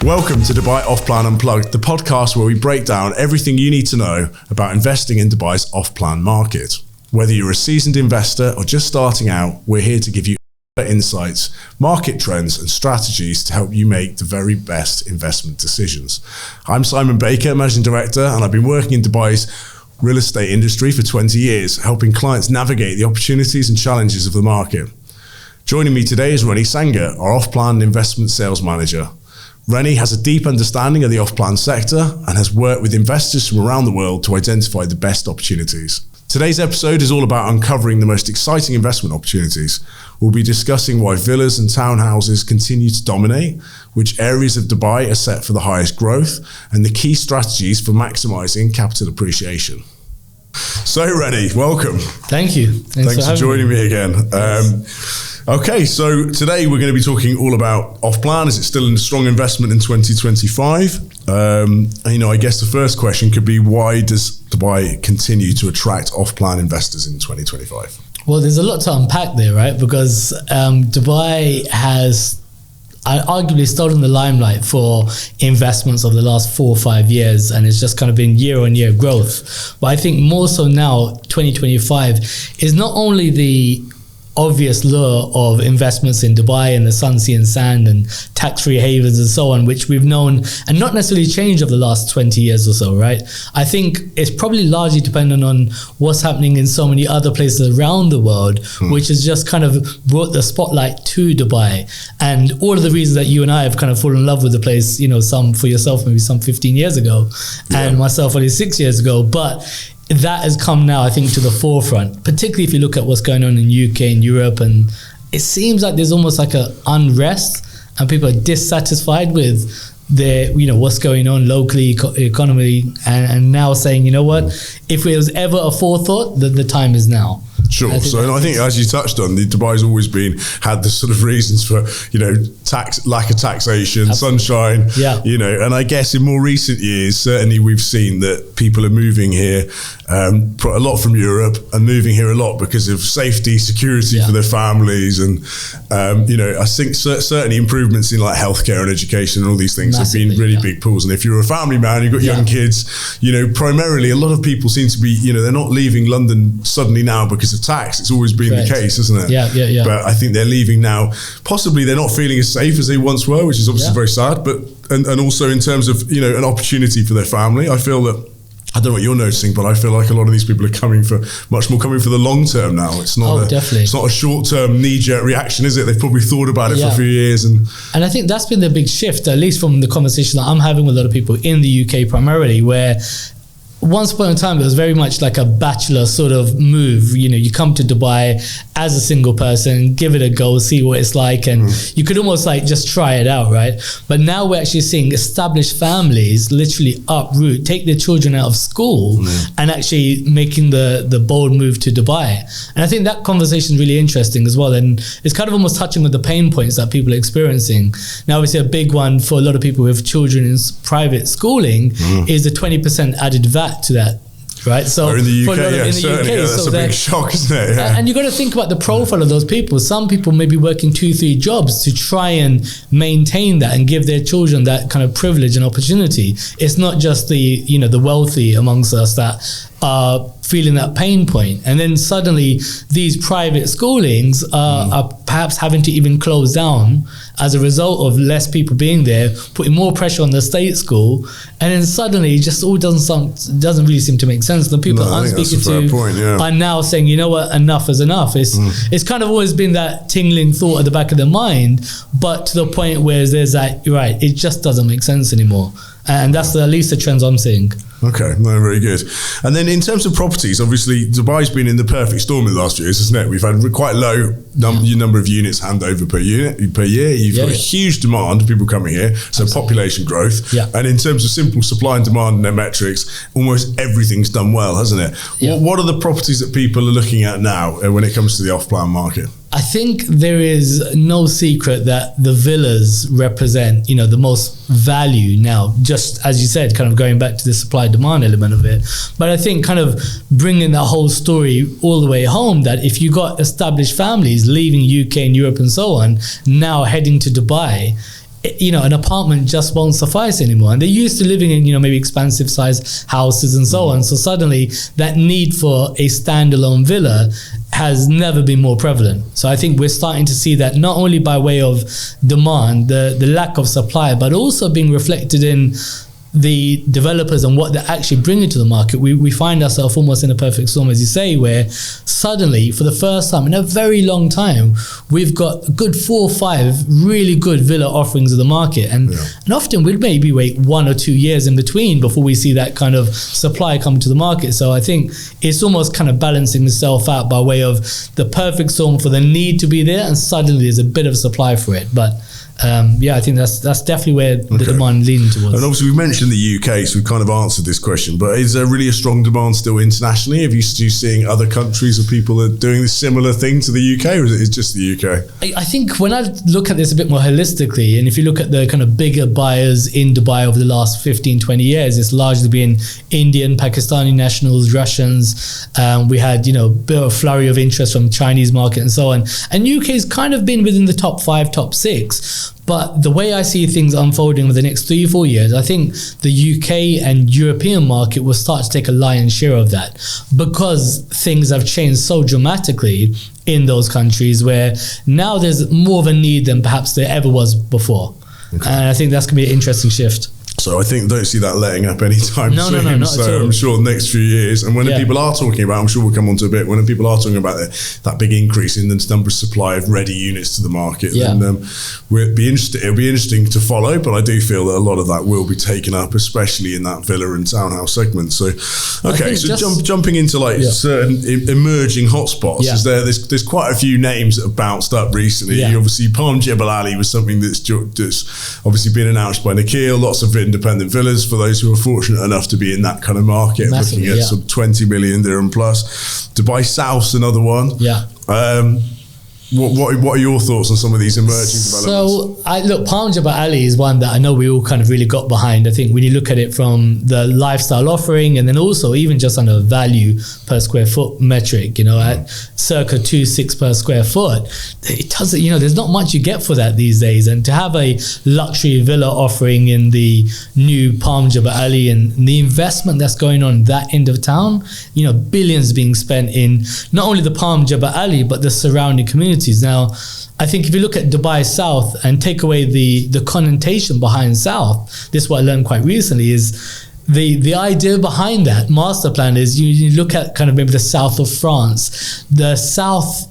Welcome to Dubai Off-Plan Unplugged, the podcast where we break down everything you need to know about investing in Dubai's off-plan market. Whether you're a seasoned investor or just starting out, we're here to give you insights, market trends and strategies to help you make the very best investment decisions. I'm Simon Baker, Managing Director, and I've been working in Dubai's real estate industry for 20 years, helping clients navigate the opportunities and challenges of the market. Joining me today is Rennie Sanger, our off-plan investment sales manager. Rennie has a deep understanding of the off-plan sector and has worked with investors from around the world to identify the best opportunities. Today's episode is all about uncovering the most exciting investment opportunities. We'll be discussing why villas and townhouses continue to dominate, which areas of Dubai are set for the highest growth, and the key strategies for maximising capital appreciation. So Rennie, welcome. Thank you. Thanks for joining me again. Okay, so today we're going to be talking all about off-plan. Is it still a strong investment in 2025? I guess the first question could be, why does Dubai continue to attract off-plan investors in 2025? Well, there's a lot to unpack there, right? Because Dubai has arguably stolen the limelight for investments of the last 4 or 5 years, and it's just kind of been year-on-year growth. But I think more so now, 2025 is not only the obvious lure of investments in Dubai and the sun, sea and sand and tax-free havens and so on, which we've known and not necessarily changed over the last 20 years or so, right? I think it's probably largely dependent on what's happening in so many other places around the world, which has just kind of brought the spotlight to Dubai. And all of the reasons that you and I have kind of fallen in love with the place, some for yourself, maybe some 15 years ago, and myself only 6 years ago. But that has come now, I think, to the forefront, particularly if you look at what's going on in UK and Europe. And it seems like there's almost like an unrest and people are dissatisfied with what's going on locally, economy, and now saying, you know what, if it was ever a forethought, the time is now. Sure. I think, as you touched on, Dubai's always had the sort of reasons for, lack of taxation, sunshine, and I guess in more recent years, certainly we've seen that people are moving here, a lot from Europe, and moving here a lot because of safety, security for their families. And, I think certainly improvements in like healthcare and education and all these things have been really big pulls. And if you're a family man, you've got young kids, primarily a lot of people seem to be, they're not leaving London suddenly now because of tax. It's always been the case, isn't it? Yeah. But I think they're leaving now. Possibly they're not feeling as safe as they once were, which is obviously very sad. But and also in terms of an opportunity for their family, I feel that, I don't know what you're noticing, but I feel like a lot of these people are much more coming for the long term now. It's not it's not a short term knee-jerk reaction, is it? They've probably thought about it for a few years. And I think that's been the big shift, at least from the conversation that I'm having with a lot of people in the UK primarily, where once upon a time, it was very much like a bachelor sort of move. You come to Dubai as a single person, give it a go, see what it's like, and you could almost like just try it out, right? But now we're actually seeing established families literally uproot, take their children out of school and actually making the bold move to Dubai. And I think that conversation is really interesting as well. And it's kind of almost touching with the pain points that people are experiencing. Now, obviously, a big one for a lot of people with children in private schooling is the 20% added VAT to that, right? So in the UK, that's so a big shock, isn't it? Yeah. And you've got to think about the profile of those people. Some people may be working 2-3 jobs to try and maintain that and give their children that kind of privilege and opportunity. It's not just the wealthy amongst us that are feeling that pain point. And then suddenly these private schoolings are perhaps having to even close down as a result of less people being there, putting more pressure on the state school. And then suddenly it just all doesn't really seem to make sense. The people I'm speaking to are now saying, you know what, enough is enough. It's kind of always been that tingling thought at the back of their mind, but to the point where there's that, right, it just doesn't make sense anymore. And that's at least the trends I'm seeing. Okay, no, very good. And then in terms of properties, obviously Dubai's been in the perfect storm in the last years, hasn't it? We've had quite low number of units hand over per year. You've got a huge demand of people coming here, so population growth. Yeah. And in terms of simple supply and demand and their metrics, almost everything's done well, hasn't it? Yeah. What are the properties that people are looking at now when it comes to the off-plan market? I think there is no secret that the villas represent, the most value now, just as you said, kind of going back to the supply demand element of it. But I think kind of bringing that whole story all the way home, that if you got established families leaving UK and Europe and so on, now heading to Dubai, an apartment just won't suffice anymore. And they're used to living in, maybe expansive size houses and so on. So suddenly that need for a standalone villa has never been more prevalent. So I think we're starting to see that not only by way of demand, the lack of supply, but also being reflected in the developers and what they're actually bringing to the market. We find ourselves almost in a perfect storm, as you say, where suddenly, for the first time in a very long time, we've got a good 4 or 5 really good villa offerings of the market. And often we'd maybe wait 1 or 2 years in between before we see that kind of supply come to the market. So I think it's almost kind of balancing itself out by way of the perfect storm for the need to be there, and suddenly there's a bit of supply for it. But I think that's definitely where the demand leaning towards. And obviously we mentioned the UK, so we've kind of answered this question, but is there really a strong demand still internationally? Have you seeing other countries or people that are doing this similar thing to the UK, or is it just the UK? I think when I look at this a bit more holistically, and if you look at the kind of bigger buyers in Dubai over the last 15, 20 years, it's largely been Indian, Pakistani nationals, Russians. We had, a bit of a flurry of interest from Chinese market and so on. And UK's kind of been within the top 5, top 6. But the way I see things unfolding over the next 3 or 4 years, I think the UK and European market will start to take a lion's share of that, because things have changed so dramatically in those countries where now there's more of a need than perhaps there ever was before. Okay. And I think that's going to be an interesting shift. So I don't see that letting up anytime soon. No, not so at all. I'm sure the next few years, and when the people are talking about, I'm sure we'll come on to a bit, when the people are talking about that big increase in the number of supply of ready units to the market, then it'll be interesting to follow, but I do feel that a lot of that will be taken up, especially in that villa and townhouse segment. So, okay, so jumping into certain emerging hotspots, there's quite a few names that have bounced up recently. Obviously, Palm Jebel Ali was something that's obviously been announced by Nikhil, lots of independent villas for those who are fortunate enough to be in that kind of market. Massively, looking at sort of 20 million dirham plus. Dubai South's another one. What are your thoughts on some of these emerging developments? So, Palm Jebel Ali is one that I know we all kind of really got behind. I think when you look at it from the lifestyle offering, and then also even just on a value per square foot metric, at circa 2.6 per square foot, it doesn't, there's not much you get for that these days. And to have a luxury villa offering in the new Palm Jebel Ali, and the investment that's going on that end of town, billions being spent in not only the Palm Jebel Ali, but the surrounding communities. Now, I think if you look at Dubai South and take away the connotation behind South, this is what I learned quite recently, is the idea behind that master plan is you look at kind of maybe the south of France. The South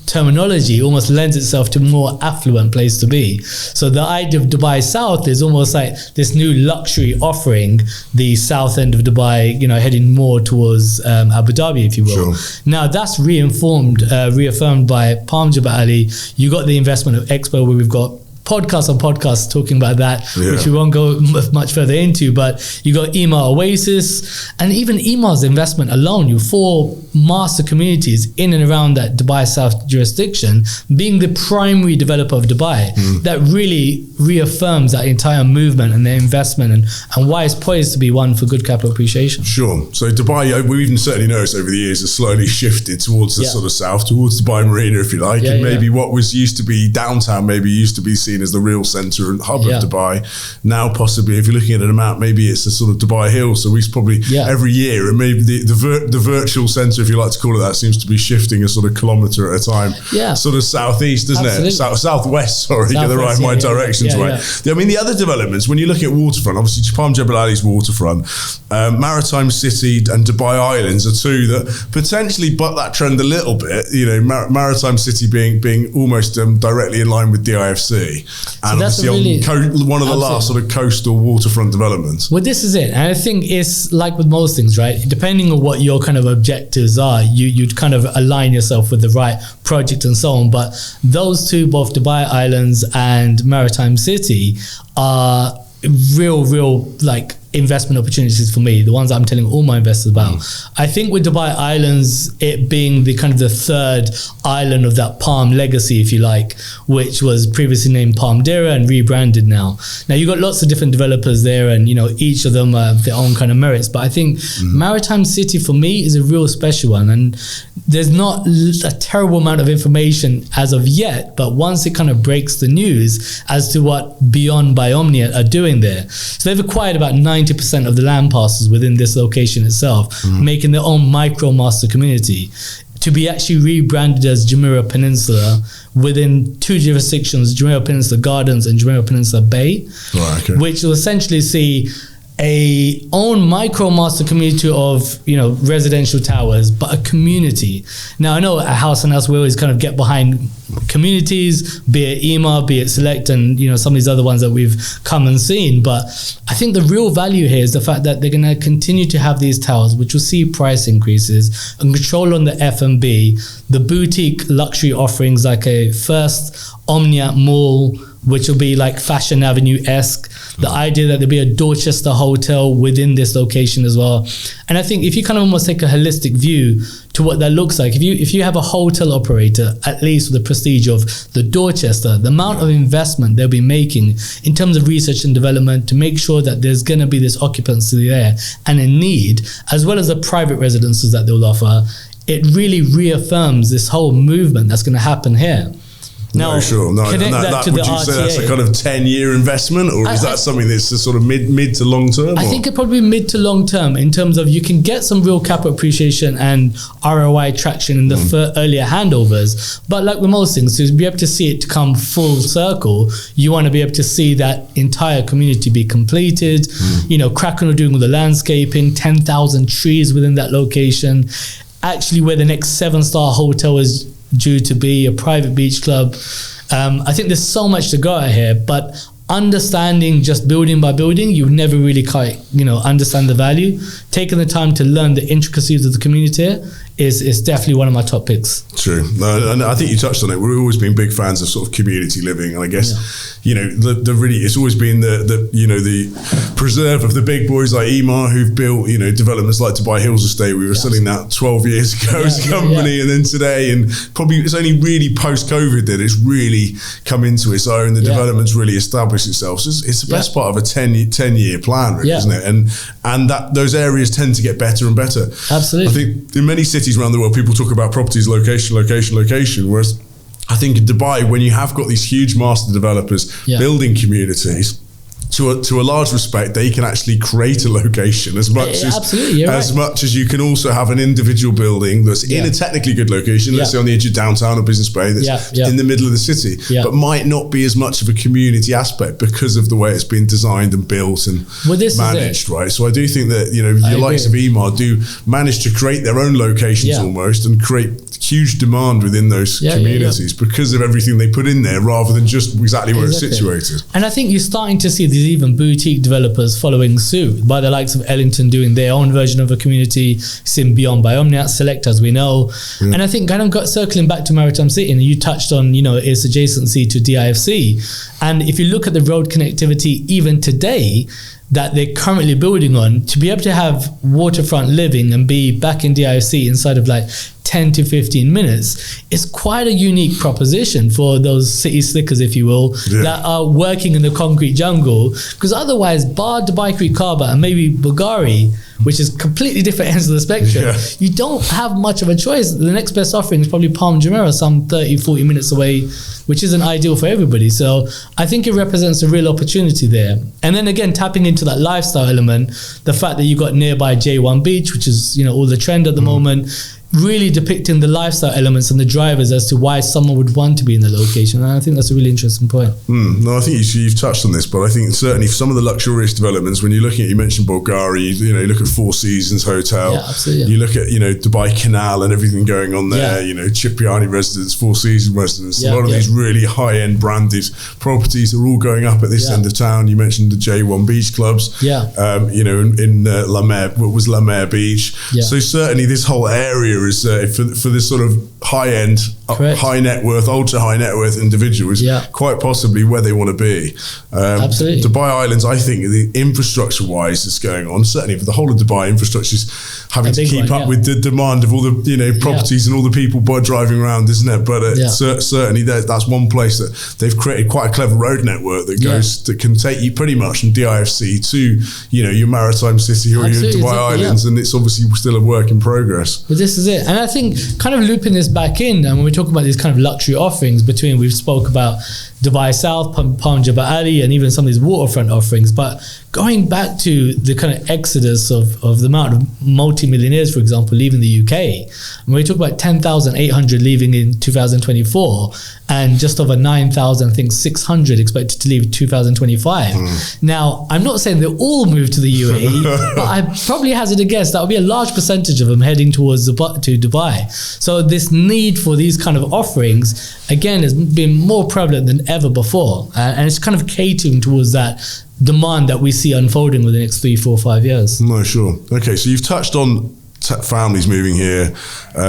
terminology almost lends itself to a more affluent place to be. So the idea of Dubai South is almost like this new luxury offering, the south end of Dubai, heading more towards Abu Dhabi, if you will. Sure. Now that's reaffirmed by Palm Jebel Ali. You got the investment of Expo, where we've got podcasts talking about that, which we won't go much further into, but you got Ema Oasis, and even Ema's investment alone, you 4 master communities in and around that Dubai South jurisdiction, being the primary developer of Dubai. That really reaffirms that entire movement and the investment, and why it's poised to be one for good capital appreciation. Sure. So Dubai, we've even certainly noticed over the years, has slowly shifted towards the sort of south, towards Dubai Marina, if you like, and maybe what was used to be downtown, maybe used to be seen as the real centre and hub of Dubai. Now possibly, if you're looking at a map, maybe it's a sort of Dubai Hill. So we probably every year, and maybe the virtual centre, if you like to call it that, seems to be shifting a sort of kilometre at a time. Sort of southeast, doesn't it? Southwest, sorry, get the right my directions right. I mean, the other developments, when you look at waterfront, obviously Palm Jebel Ali's waterfront, Maritime City and Dubai Islands are two that potentially butt that trend a little bit. Maritime City being almost directly in line with DIFC. And so obviously one of the last sort of coastal waterfront developments. Well, this is it. And I think it's like with most things, right? Depending on what your kind of objectives are, you'd kind of align yourself with the right project and so on. But those two, both Dubai Islands and Maritime City, are real like investment opportunities for me, the ones I'm telling all my investors about. I think with Dubai Islands, it being the kind of the third island of that Palm legacy, if you like, which was previously named Palm Dera and rebranded now. Now you've got lots of different developers there, and each of them have their own kind of merits. But I think Maritime City for me is a real special one, and there's not a terrible amount of information as of yet. But once it kind of breaks the news as to what Beyond by Omnia are doing there, so they've acquired about 90% of the land parcels within this location itself, making their own micro master community, to be actually rebranded as Jumeirah Peninsula within two jurisdictions, Jumeirah Peninsula Gardens and Jumeirah Peninsula Bay, which will essentially see a own micro master community of residential towers, but a community. Now I know at House and House we always kind of get behind communities, be it EMA, be it Select, and some of these other ones that we've come and seen, but I think the real value here is the fact that they're going to continue to have these towers which will see price increases and control on the F&B, the boutique luxury offerings like a First Omnia Mall, which will be like Fashion Avenue-esque, the idea that there'll be a Dorchester hotel within this location as well. And I think if you kind of almost take a holistic view to what that looks like, if you have a hotel operator, at least with the prestige of the Dorchester, the amount of investment they'll be making in terms of research and development to make sure that there's going to be this occupancy there and a need, as well as the private residences that they'll offer, it really reaffirms this whole movement that's going to happen here. Now, connect that to would the you RTA. say that's a kind of 10-year investment, or is that something that's a sort of mid to long term? I think it probably mid to long term, in terms of you can get some real capital appreciation and ROI traction in the earlier handovers. But like with most things, to be able to see it to come full circle, you want to be able to see that entire community be completed. Kraken are doing all the landscaping, 10,000 trees within that location. Actually, where the next 7-star hotel is due to be, a private beach club. I think there's so much to go at here, but understanding just building by building, you never really quite understand the value. Taking the time to learn the intricacies of the community is definitely one of my top picks. True. And I think you touched on it. We've always been big fans of sort of community living, and I guess the really, it's always been the preserve of the big boys like EMA, who've built developments like Dubai Hills Estate. We were selling that 12 years ago as a company, and then today, and probably it's only really post-COVID that it's really come into its own. The development's really established itself. So it's the best part of a 10-year plan, really, isn't it? And that those areas tend to get better and better. Absolutely. I think in many cities around the world, people talk about properties, location, whereas I think in Dubai, when you have got these huge master developers building communities, to a large respect, they can actually create a location as much much as you can also have an individual building that's in a technically good location, let's say on the edge of downtown or Business Bay, that's in the middle of the city, but might not be as much of a community aspect because of the way it's been designed and built and managed, right? So I do think that your likes of EMA do manage to create their own locations almost, and create huge demand within those communities because of everything they put in there, rather than just exactly where it's situated. And I think you're starting to see these even boutique developers following suit, by the likes of Ellington doing their own version of a community, Sim Beyond by Omnia, Select, as we know. And I think kind of circling back to Maritime City, and you touched on its adjacency to DIFC, and if you look at the road connectivity even today that they're currently building on, to be able to have waterfront living and be back in DIFC inside of like 10 to 15 minutes is quite a unique proposition for those city slickers, if you will, that are working in the concrete jungle. Because otherwise, bar Dubai Creek Harbour and maybe Bulgari, which is completely different ends of the spectrum, you don't have much of a choice. The next best offering is probably Palm Jumeirah, some 30, 40 minutes away, which isn't ideal for everybody. So I think it represents a real opportunity there. And then again, tapping into that lifestyle element, the fact that you got nearby J1 Beach, which is all the trend at the moment, really depicting the lifestyle elements and the drivers as to why someone would want to be in the location. And I think that's a really interesting point. No, I think you've touched on this, but I think certainly for some of the luxurious developments, when you're looking at, you mentioned Bulgari, you look at Four Seasons Hotel, you look at, Dubai Canal and everything going on there, Cipriani Residence, Four Seasons Residence, a lot of these really high-end branded properties are all going up at this end of town. You mentioned the J1 Beach Clubs, in La Mer, what was La Mer Beach. So certainly this whole area is for this sort of high-end high net worth, ultra high net worth individuals, quite possibly where they want to be. Absolutely. Dubai Islands, I think, the infrastructure wise is going on. Certainly for the whole of Dubai, infrastructure is having to keep up with the demand of all the properties and all the people driving around, isn't it? But certainly that's one place that they've created quite a clever road network that that can take you pretty much from DIFC to your maritime city or your Dubai Islands, and it's obviously still a work in progress. But this is it, and I think kind of looping this back in, and when we talk about these kind of luxury offerings, we've spoke about Dubai South, Palm Jebel Ali, and even some of these waterfront offerings, but going back to the kind of exodus of the amount of multi-millionaires, for example, leaving the UK, when we talk about 10,800 leaving in 2024 and just over 9,600 expected to leave 2025. Now, I'm not saying they all move to the UAE, but I probably hazard a guess that would be a large percentage of them heading towards to Dubai. So this need for these kind of offerings, again, has been more prevalent than ever before. And it's kind of catering towards that demand that we see unfolding within the next 3, 4, 5 years. No, sure. Okay, so you've touched on families moving here.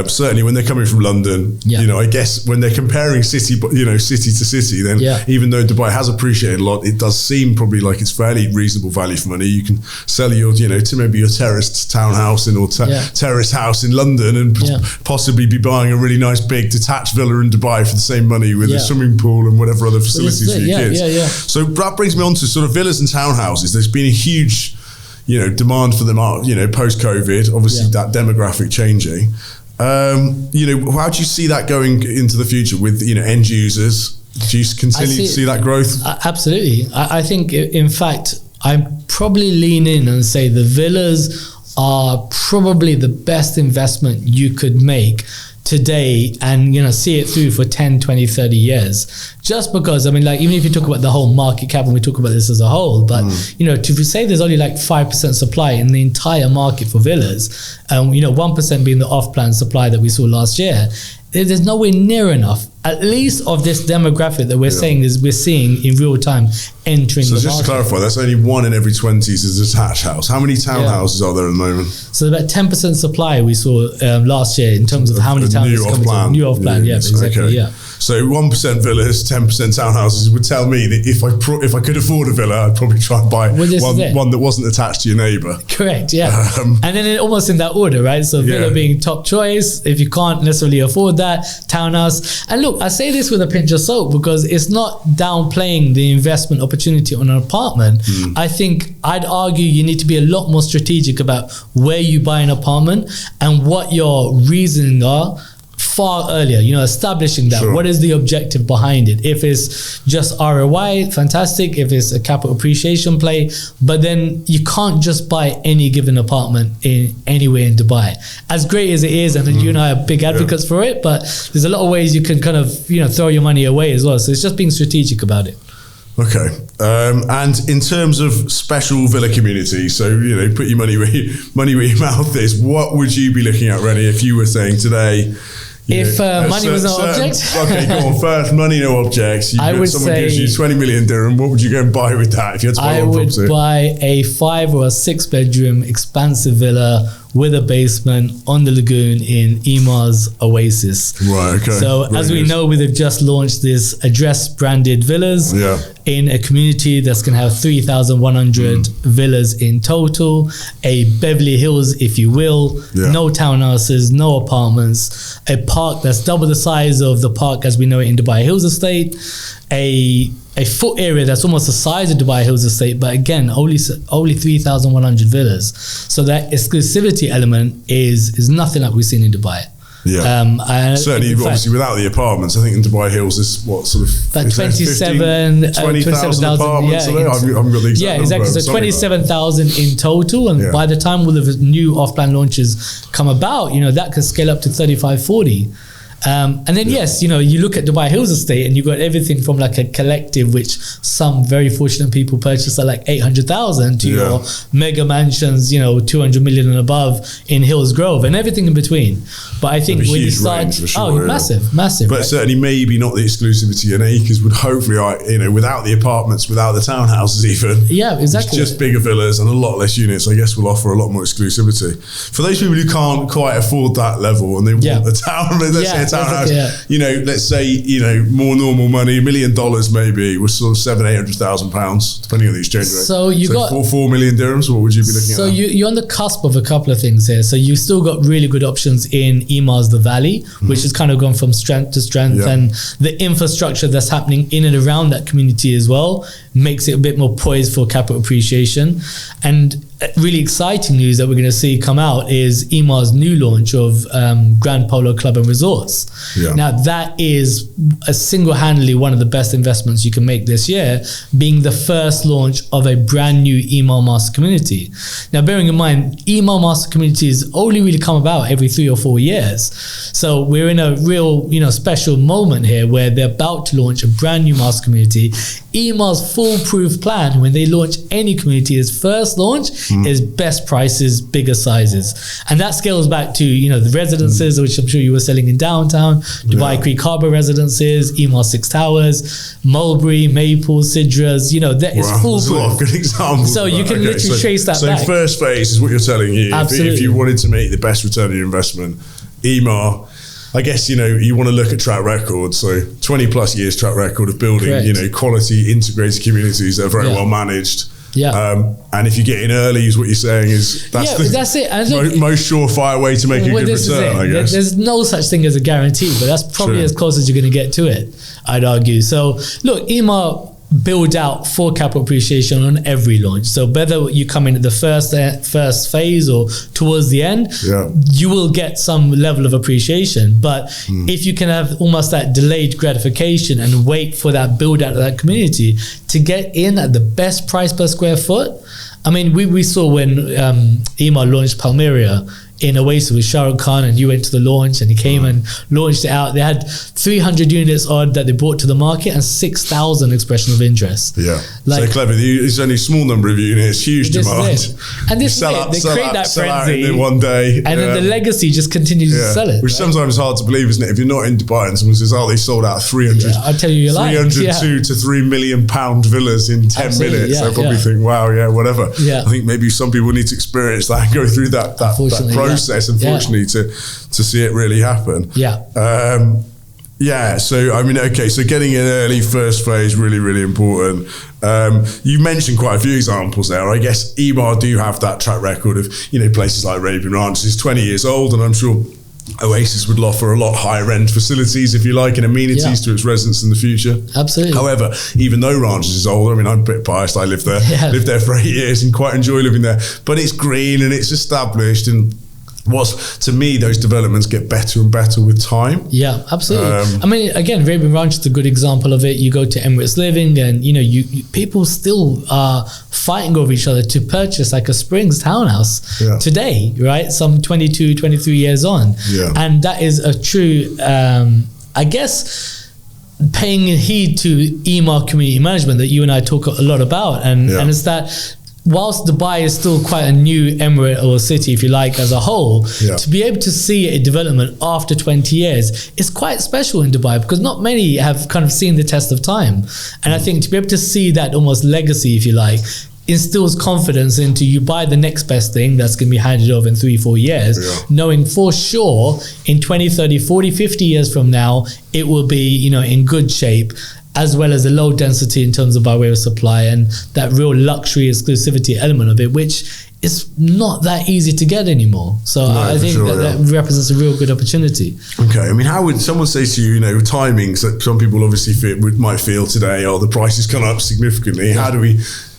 Certainly when they're coming from London, I guess when they're comparing city to city, then even though Dubai has appreciated a lot, it does seem probably like it's fairly reasonable value for money. You can sell your, to maybe your terraced townhouse or terrace house in London and possibly be buying a really nice big detached villa in Dubai for the same money with a swimming pool and whatever other facilities for your kids. So that brings me on to sort of villas and townhouses. There's been a huge demand for them, post-COVID, obviously that demographic changing. How do you see that going into the future with, end users? Do you continue to see that growth? Absolutely. I think, in fact, I probably lean in and say the villas are probably the best investment you could make today and see it through for 10, 20, 30 years, just because even if you talk about the whole market cap and we talk about this as a whole, but to say there's only like 5% supply in the entire market for villas, 1% being the off-plan supply that we saw last year, there's nowhere near enough, at least of this demographic that we're seeing in real time entering the market. So just to clarify, that's only 1 in every 20 is a detached house. How many townhouses are there at the moment? So about 10% supply we saw last year in terms of how many townhouses coming to new off-plan. Exactly. So 1% villas, 10% townhouses would tell me that if I could afford a villa, I'd probably try and buy one that wasn't attached to your neighbour. Correct, and then almost in that order, right? So villa being top choice. If you can't necessarily afford that, townhouse. And look, I say this with a pinch of salt because it's not downplaying the investment opportunity on an apartment. I think I'd argue you need to be a lot more strategic about where you buy an apartment and what your reasoning are far earlier, establishing that. What is the objective behind it? If it's just ROI, fantastic. If it's a capital appreciation play, but then you can't just buy any given apartment anywhere in Dubai. As great as it is, and you and I are big advocates for it, but there's a lot of ways you can kind of, throw your money away as well. So it's just being strategic about it. Okay. And in terms of special villa communities, so, put your money where your mouth is, what would you be looking at, Rennie, if you were saying today, if money was no object? Okay, go on. First, money no objects. Someone gives you 20 million dirham. What would you go and buy with that if you had to buy one property? I would buy a 5 or a 6 bedroom expansive villa with a basement on the lagoon in Emaar's Oasis. Right, okay. So as we know, we've just launched this address branded villas in a community that's going to have 3,100 villas in total, a Beverly Hills, if you will, no townhouses, no apartments, a park that's double the size of the park as we know it in Dubai Hills Estate, a foot area that's almost the size of Dubai Hills Estate, but again, only 3,100 villas. So that exclusivity element is nothing like we've seen in Dubai. Certainly, obviously, without the apartments, I think in Dubai Hills is what sort of about 20,000 apartments. I haven't got the exact exactly. So 27,000 in total, and by the time all of the new off-plan launches come about, that could scale up to 35, 40. And then you look at Dubai Hills Estate and you've got everything from like a collective, which some very fortunate people purchase at like 800,000 to your mega mansions, 200 million and above in Hills Grove and everything in between. But I think when you start, massive. But certainly maybe not the exclusivity and acres would hopefully, without the apartments, without the townhouses even. Yeah, exactly. Just bigger villas and a lot less units, I guess, will offer a lot more exclusivity. For those people who can't quite afford that level and they want the town, let's say a townhouse, yeah. you know, let's say, you know, more normal money, $1 million maybe, was sort of £700,000-800,000 depending on the exchange rate. So you got 4 million dirhams. What would you be looking at? So you're on the cusp of a couple of things here. So you still got really good options in Emaar's The Valley, which has kind of gone from strength to strength, and the infrastructure that's happening in and around that community as well makes it a bit more poised for capital appreciation. And really exciting news that we're going to see come out is Emaar's new launch of Grand Polo Club and Resorts. Now that is a single-handedly one of the best investments you can make this year, being the first launch of a brand new Emaar Master Community. Now, bearing in mind, Emaar Master Communities only really come about every 3 or 4 years. So we're in a real, you know, special moment here where they're about to launch a brand new Master Community. Emaar's foolproof plan when they launch any community is first launch is best prices, bigger sizes. And that scales back to, you know, the residences, which I'm sure you were selling in downtown, Dubai Creek Harbour residences, Emaar 6 Towers, Mulberry, Maple, Sidras, you know, that is foolproof. There's a lot of good examples. So you can literally trace that back. So first phase is what you're telling you. If you wanted to make the best return on your investment, Emaar, I guess, you know, you want to look at track record. So 20 plus years track record of building, you know, quality integrated communities that are very well managed. And if you get in early, is what you're saying is that's it. And look, most surefire way to make a good return, I guess. There's no such thing as a guarantee, but that's probably as close as you're going to get to it, I'd argue. So look, Emaar build out for capital appreciation on every launch. So whether you come in at the first phase or towards the end, you will get some level of appreciation. But if you can have almost that delayed gratification and wait for that build out of that community to get in at the best price per square foot. I mean, we saw when Emaar launched Palmyra in Oasis with Shah Rukh Khan, and you went to the launch and he came and launched it out. They had 300 units odd that they brought to the market and 6,000 expression of interest. So clever. It's only a small number of units, huge demand. And this is it. They create that frenzy in one day. And then the legacy just continues to sell it. Which sometimes is hard to believe, isn't it? If you're not in Dubai and someone says, oh, they sold out 300, I'll tell you, 302 to £3 million villas in 10 minutes. I probably think, wow, whatever. I think maybe some people need to experience that and go through that process, unfortunately, to see it really happen. So I mean, okay, so getting in early, first phase, really, really important. You mentioned quite a few examples there. I guess Emaar do have that track record of, you know, places like Arabian Ranches is 20 years old, and I'm sure Oasis would offer a lot higher end facilities, if you like, and amenities to its residents in the future. Absolutely. However, even though Ranches is older, I mean, I'm a bit biased. I lived there, lived there for 8 years and quite enjoy living there. But it's green and it's established, and to me, those developments get better and better with time. Yeah, absolutely. I mean, again, Arabian Ranch is a good example of it. You go to Emirates Living, and you know, people still are fighting over each other to purchase like a Springs townhouse today, right? Some 22, 23 years on, and that is a true, I guess, paying heed to Emaar community management that you and I talk a lot about, and it's that. Whilst Dubai is still quite a new emirate or city, if you like, as a whole, to be able to see a development after 20 years is quite special in Dubai, because not many have kind of seen the test of time. And I think to be able to see that almost legacy, if you like, instills confidence into you buy the next best thing that's going to be handed over in 3-4 years, knowing for sure in 20, 30, 40, 50 years from now, it will be, you know, in good shape, as well as the low density in terms of by way of supply and that real luxury exclusivity element of it, which is not that easy to get anymore. So I think that represents a real good opportunity. Okay, I mean, how would someone say to you, you know, timings that some people obviously might feel today, oh, the price has gone up significantly.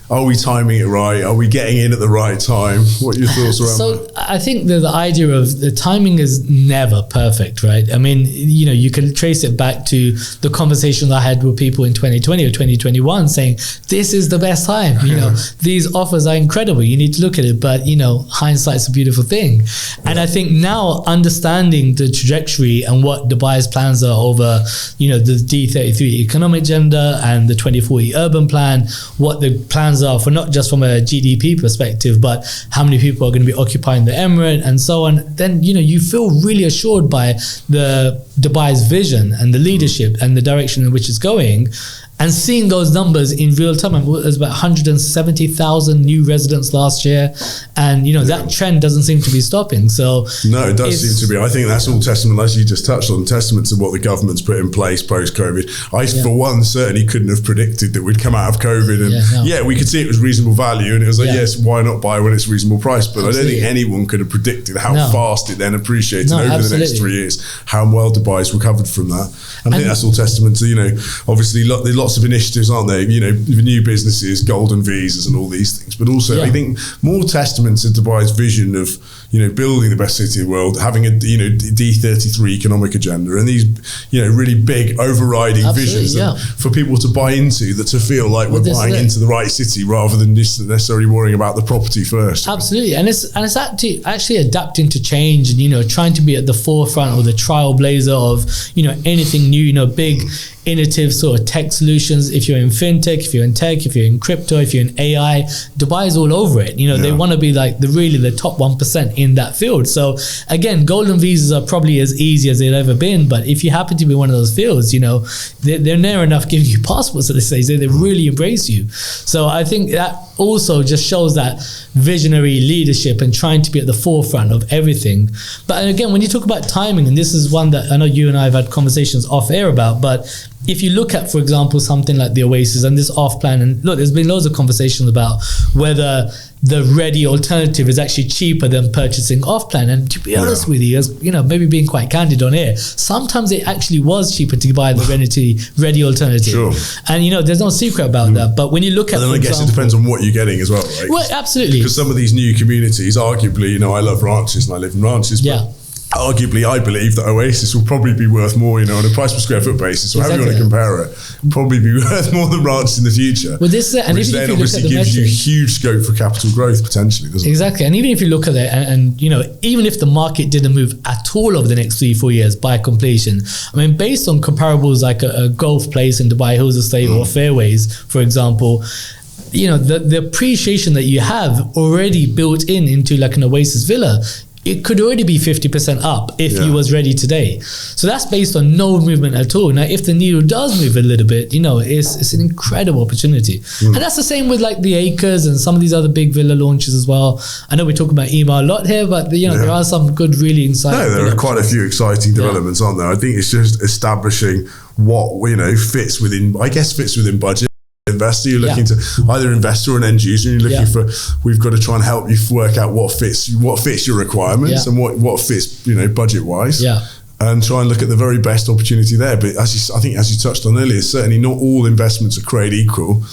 Are we timing it right? Are we getting in at the right time? What are your thoughts around that? So I think the idea of the timing is never perfect, right? I mean, you know, you can trace it back to the conversations I had with people in 2020 or 2021 saying, this is the best time. You know, these offers are incredible. You need to look at it. But, you know, hindsight's a beautiful thing. And I think now understanding the trajectory and what Dubai's plans are over, you know, the D33 economic agenda and the 2040 urban plan, what the plans are for not just from a GDP perspective, but how many people are going to be occupying the emirate and so on, then, you know, you feel really assured by the Dubai's vision and the leadership and the direction in which it's going. And seeing those numbers in real time, there's about 170,000 new residents last year, and that trend doesn't seem to be stopping. So no, it does seem to be. I think that's all testament, as you just touched on, testament to what the government's put in place post-COVID. For one, certainly couldn't have predicted that we'd come out of COVID, and we could see it was reasonable value, and it was like, yes, why not buy when it's reasonable price? But I don't think anyone could have predicted how fast it then appreciated over the next 3 years, how well Dubai's recovered from that. And I think that's all testament to, obviously lots of initiatives, aren't there? New businesses, golden visas and all these things. But also I think more testament to Dubai's vision of, building the best city in the world, having a, D33 economic agenda and these, really big overriding visions for people to buy into, that to feel like we're buying into the right city rather than just necessarily worrying about the property first. Absolutely. And it's actually adapting to change and, trying to be at the forefront or the trailblazer of, anything new, big innovative sort of tech solutions. If you're in fintech, if you're in tech, if you're in crypto, if you're in AI, Dubai is all over it. They want to be like the top 1% in that field. So again, golden visas are probably as easy as they've ever been. But if you happen to be one of those fields, they're near enough giving you passports, so they say. They really embrace you. So I think that also just shows that visionary leadership and trying to be at the forefront of everything. But again, when you talk about timing, and this is one that I know you and I have had conversations off air about, but if you look at, for example, something like the Oasis and this off plan, and look, there's been loads of conversations about whether the ready alternative is actually cheaper than purchasing off plan. And to be honest with you, as maybe being quite candid on air, sometimes it actually was cheaper to buy the ready alternative. Sure. And there's no secret about that. But when you look at, and then I guess it depends on what you're getting as well, right? Well, absolutely. Because some of these new communities, arguably, I love ranches and I live in ranches, but arguably, I believe that Oasis will probably be worth more, on a price per square foot basis, or however you want to compare it, probably be worth more than ranches in the future. Well, this and which then obviously gives you huge scope for capital growth potentially, doesn't it? Exactly. And even if you look at it, and even if the market didn't move at all over the next 3-4 years by completion, I mean, based on comparables like a golf place in Dubai Hills Estate or Fairways, for example, the appreciation that you have already built into like an Oasis villa, it could already be 50% up if you was ready today. So that's based on no movement at all. Now, if the needle does move a little bit, it's an incredible opportunity. And that's the same with like the Acres and some of these other big villa launches as well. I know we're talking about EMA a lot here, but there are some good, really insightful. No, there are quite a few exciting developments, aren't there? I think it's just establishing what fits within budget. Investor, you're looking to either investor or an end user, and you're looking for, we've got to try and help you work out what fits your requirements and what fits budget wise, and try and look at the very best opportunity there. But I think as you touched on earlier, certainly not all investments are created equal,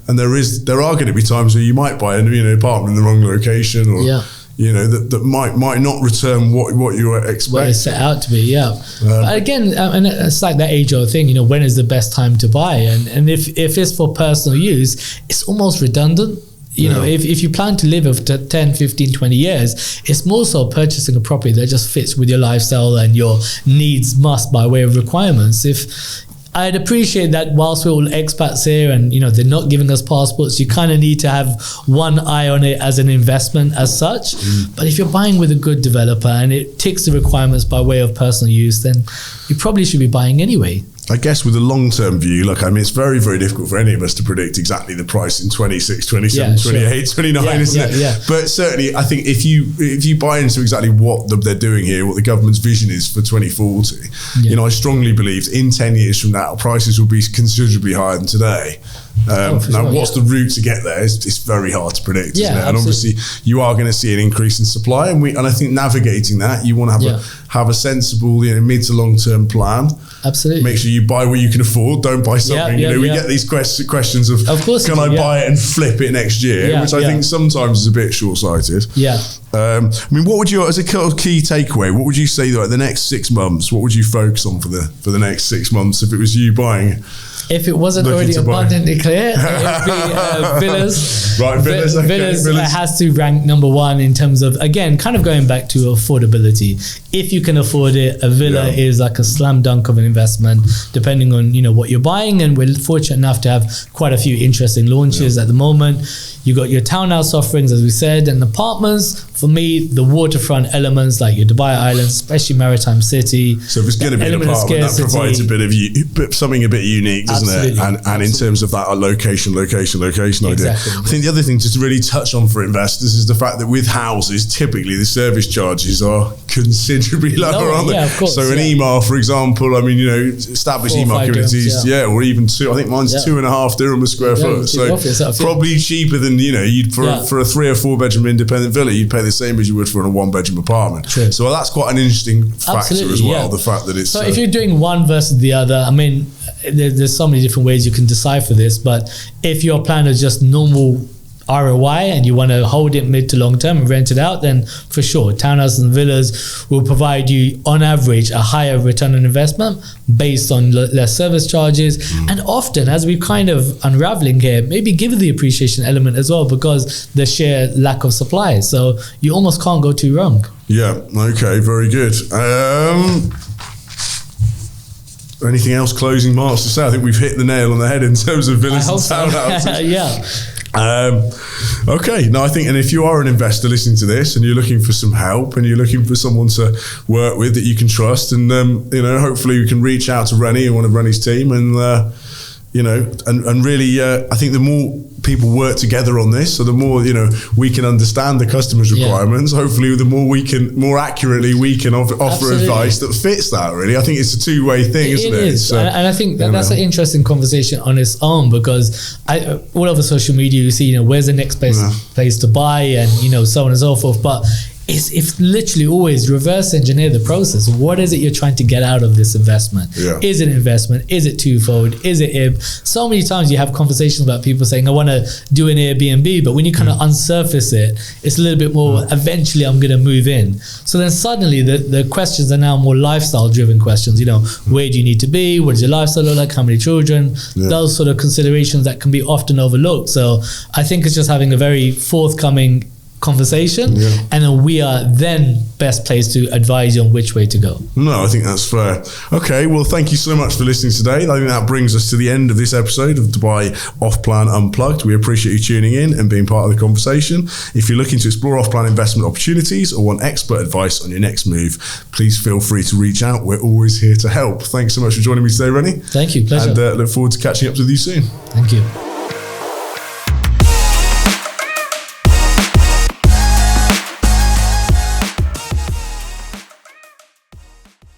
and there are going to be times where you might buy an apartment in the wrong location, or that might not return what you expect. What it's set out to be, but again, and it's like that age-old thing, when is the best time to buy? And if it's for personal use, it's almost redundant. If you plan to live for 10, 15, 20 years, it's more so purchasing a property that just fits with your lifestyle and your needs must by way of requirements. I'd appreciate that whilst we're all expats here and they're not giving us passports, you kind of need to have one eye on it as an investment as such. But if you're buying with a good developer and it ticks the requirements by way of personal use, then you probably should be buying anyway. I guess with a long-term view, it's very, very difficult for any of us to predict exactly the price in 26, 27, 28, 29, isn't it? But certainly, I think if you buy into exactly what they're doing here, what the government's vision is for 2040, I strongly believe in 10 years from now, prices will be considerably higher than today. What's the route to get there? It's very hard to predict, isn't it? And obviously, you are going to see an increase in supply, and I think navigating that, you want to have a sensible, mid to long term plan. Absolutely. Make sure you buy what you can afford. Don't buy something. We get these questions of course, can I buy it and flip it next year, which I think sometimes is a bit short sighted. What would you, as a key takeaway, what would you say the next 6 months? What would you focus on for the next 6 months if it was you buying? If it wasn't already abundantly clear, it would be villas. Right, villas. Villas has to rank number one in terms of, again, kind of going back to affordability. if you can afford it, a villa is like a slam dunk of an investment, depending on, you know, what you're buying. And we're fortunate enough to have quite a few interesting launches at the moment. You got your townhouse offerings, as we said, and apartments. For me, the waterfront elements like your Dubai Islands, especially Maritime City. So if it's going to be an apartment, that provides a bit of something a bit unique, doesn't it? And in terms of that location idea. I think the other thing to really touch on for investors is the fact that with houses, typically the service charges are considerably lower, aren't they? Of course, so an EMAR, for example, I mean, you know, established EMAR communities, or even two. I think mine's 2.5 dirham a square foot. So probably cheaper than, you know, you'd for a 3 or 4 bedroom independent villa, you'd pay the same as you would for a 1 bedroom apartment. True. So that's quite an interesting factor as well. The fact that it's so if you're doing one versus the other, I mean, there's so many different ways you can decipher this, but if your plan is just normal ROI and you want to hold it mid to long term and rent it out, then for sure townhouses and villas will provide you on average a higher return on investment based on less service charges, and often, as we're kind of unraveling here, maybe give the appreciation element as well, because the sheer lack of supply, so you almost can't go too wrong. Okay, very good. Anything else closing marks to say? I think we've hit the nail on the head in terms of villas and townhouses. Okay, no, I think, and if you are an investor listening to this and you're looking for some help and you're looking for someone to work with that you can trust, and you know, hopefully you can reach out to Rennie and one of Rennie's team, and you know, and really, I think the more people work together on this, so the more, you know, we can understand the customer's requirements. Hopefully, the more we can, more accurately, we can offer advice that fits that. Really, I think it's a two-way thing, isn't it? It is, and I think that's an interesting conversation on its own, because all over social media, you see, you know, where's the next best place to buy, and you know, so on and so forth, but it's literally always reverse engineer the process. What is it you're trying to get out of this investment? Is it investment? Is it twofold? Is it IB? So many times you have conversations about people saying, I want to do an Airbnb, but when you kind of unsurface it, it's a little bit more, eventually I'm going to move in. So then suddenly the questions are now more lifestyle driven questions. You know, where do you need to be? What does your lifestyle look like? How many children? Those sort of considerations that can be often overlooked. So I think it's just having a very forthcoming conversation, and then we are then best placed to advise you on which way to go. No, I think that's fair. Okay, well, thank you so much for listening today. I think that brings us to the end of this episode of Dubai Off-Plan Unplugged. We appreciate you tuning in and being part of the conversation. If you're looking to explore off-plan investment opportunities or want expert advice on your next move, please feel free to reach out. We're always here to help. Thanks so much for joining me today, Rennie. Thank you, pleasure. And look forward to catching up with you soon. Thank you.